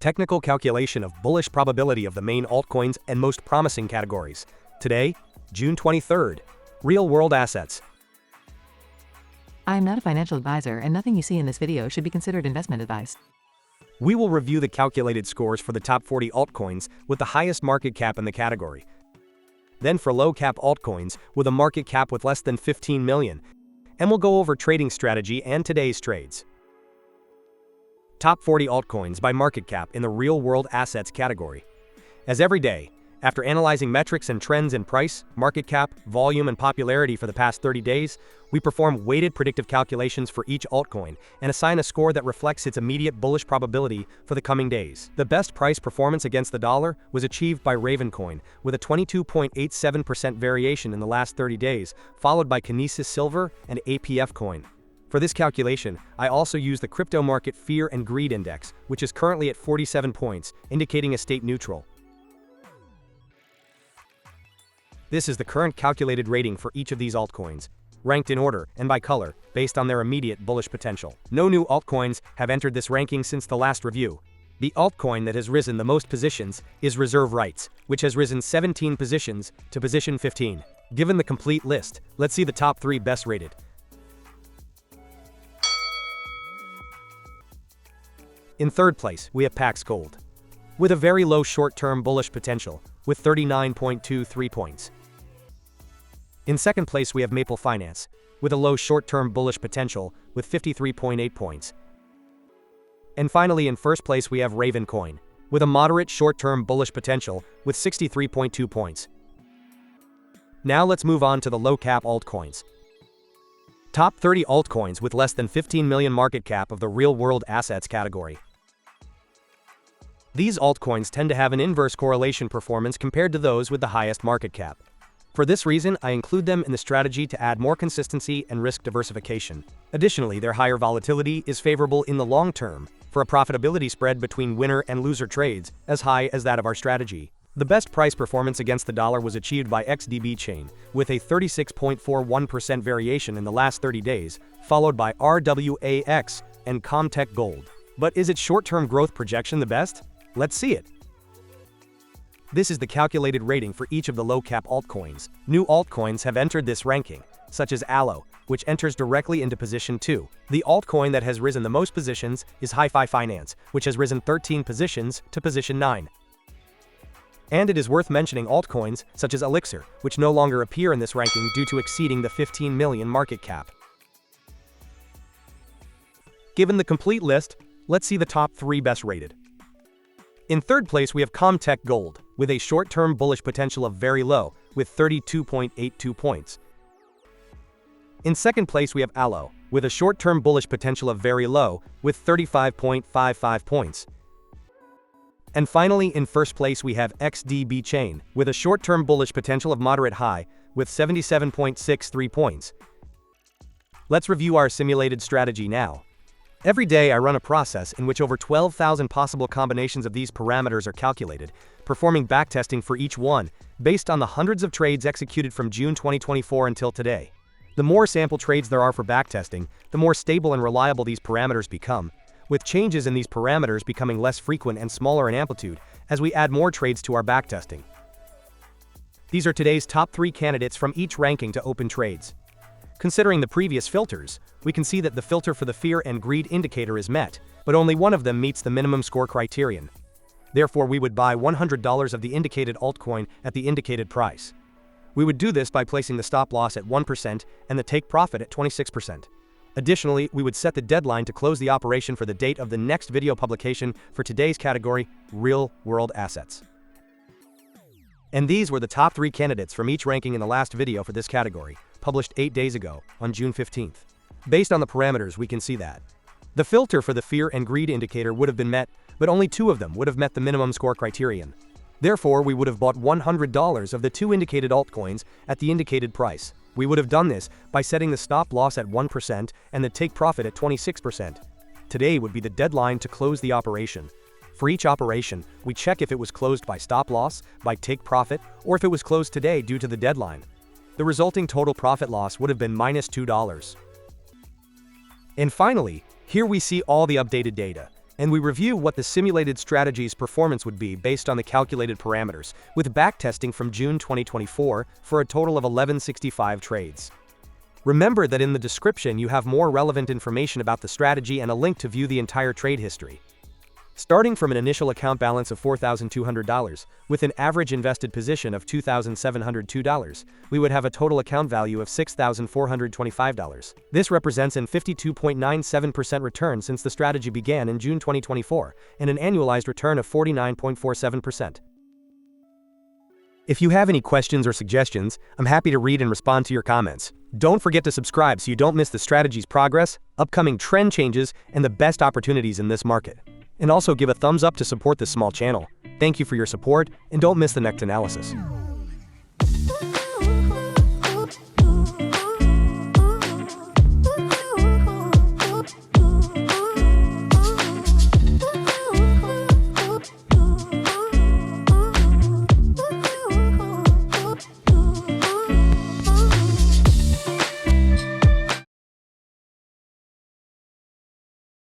Technical calculation of bullish probability of the main altcoins and most promising categories. Today, June 23rd. Real-world assets. I am not a financial advisor, and nothing you see in this video should be considered investment advice. We will review the calculated scores for the top 40 altcoins with the highest market cap in the category. Then for low-cap altcoins with a market cap with less than 15 million. And we'll go over trading strategy and today's trades. Top 40 altcoins by market cap in the real-world assets category. As every day, after analyzing metrics and trends in price, market cap, volume, and popularity for the past 30 days, we perform weighted predictive calculations for each altcoin and assign a score that reflects its immediate bullish probability for the coming days. The best price performance against the dollar was achieved by Ravencoin, with a 22.87% variation in the last 30 days, followed by Kinesis Silver and APF Coin. For this calculation, I also use the crypto market Fear and Greed Index, which is currently at 47 points, indicating a state neutral. This is the current calculated rating for each of these altcoins, ranked in order and by color, based on their immediate bullish potential. No new altcoins have entered this ranking since the last review. The altcoin that has risen the most positions is Reserve Rights, which has risen 17 positions to position 15. Given the complete list, let's see the top 3 best rated. In third place, we have PAX Gold, with a very low short-term bullish potential, with 39.23 points. In second place, we have Maple Finance, with a low short-term bullish potential, with 53.8 points. And finally, in first place, we have Ravencoin, with a moderate short-term bullish potential, with 63.2 points. Now let's move on to the low-cap altcoins. Top 30 altcoins with less than 15 million market cap of the real-world assets category. These altcoins tend to have an inverse correlation performance compared to those with the highest market cap. For this reason, I include them in the strategy to add more consistency and risk diversification. Additionally, their higher volatility is favorable in the long term, for a profitability spread between winner and loser trades as high as that of our strategy. The best price performance against the dollar was achieved by XDB CHAIN, with a 36.41% variation in the last 30 days, followed by RWAX and Comtech Gold. But is its short-term growth projection the best? Let's see it. This is the calculated rating for each of the low-cap altcoins. New altcoins have entered this ranking, such as Allo, which enters directly into position 2. The altcoin that has risen the most positions is Hi-Fi Finance, which has risen 13 positions to position 9. And it is worth mentioning altcoins such as Elixir, which no longer appear in this ranking due to exceeding the 15 million market cap. Given the complete list, let's see the top 3 best rated. In third place, we have Comtech Gold, with a short-term bullish potential of very low, with 32.82 points. In second place, we have Allo, with a short-term bullish potential of very low, with 35.55 points. And finally, in first place, we have XDB CHAIN, with a short-term bullish potential of moderate high, with 77.63 points. Let's review our simulated strategy now. Every day I run a process in which over 12,000 possible combinations of these parameters are calculated, performing backtesting for each one, based on the hundreds of trades executed from June 2024 until today. The more sample trades there are for backtesting, the more stable and reliable these parameters become, with changes in these parameters becoming less frequent and smaller in amplitude as we add more trades to our backtesting. These are today's top 3 candidates from each ranking to open trades. Considering the previous filters, we can see that the filter for the Fear and Greed indicator is met, but only one of them meets the minimum score criterion. Therefore, we would buy $100 of the indicated altcoin at the indicated price. We would do this by placing the stop loss at 1% and the take profit at 26%. Additionally, we would set the deadline to close the operation for the date of the next video publication for today's category, Real-World Assets. And these were the top 3 candidates from each ranking in the last video for this category, published 8 days ago, on June 15th. Based on the parameters, we can see that the filter for the Fear and Greed indicator would have been met, but only 2 of them would have met the minimum score criterion. Therefore, we would have bought $100 of the 2 indicated altcoins at the indicated price. We would have done this by setting the stop loss at 1% and the take profit at 26%. Today would be the deadline to close the operation. For each operation, we check if it was closed by stop loss, by take profit, or if it was closed today due to the deadline. The resulting total profit loss would have been -$2. And finally, here we see all the updated data, and we review what the simulated strategy's performance would be based on the calculated parameters, with backtesting from June 2024 for a total of 1165 trades. Remember that in the description you have more relevant information about the strategy and a link to view the entire trade history. Starting from an initial account balance of $4,200, with an average invested position of $2,702, we would have a total account value of $6,425. This represents an 52.97% return since the strategy began in June 2024, and an annualized return of 49.47%. If you have any questions or suggestions, I'm happy to read and respond to your comments. Don't forget to subscribe so you don't miss the strategy's progress, upcoming trend changes, and the best opportunities in this market. And also give a thumbs up to support this small channel. Thank you for your support, and don't miss the next analysis.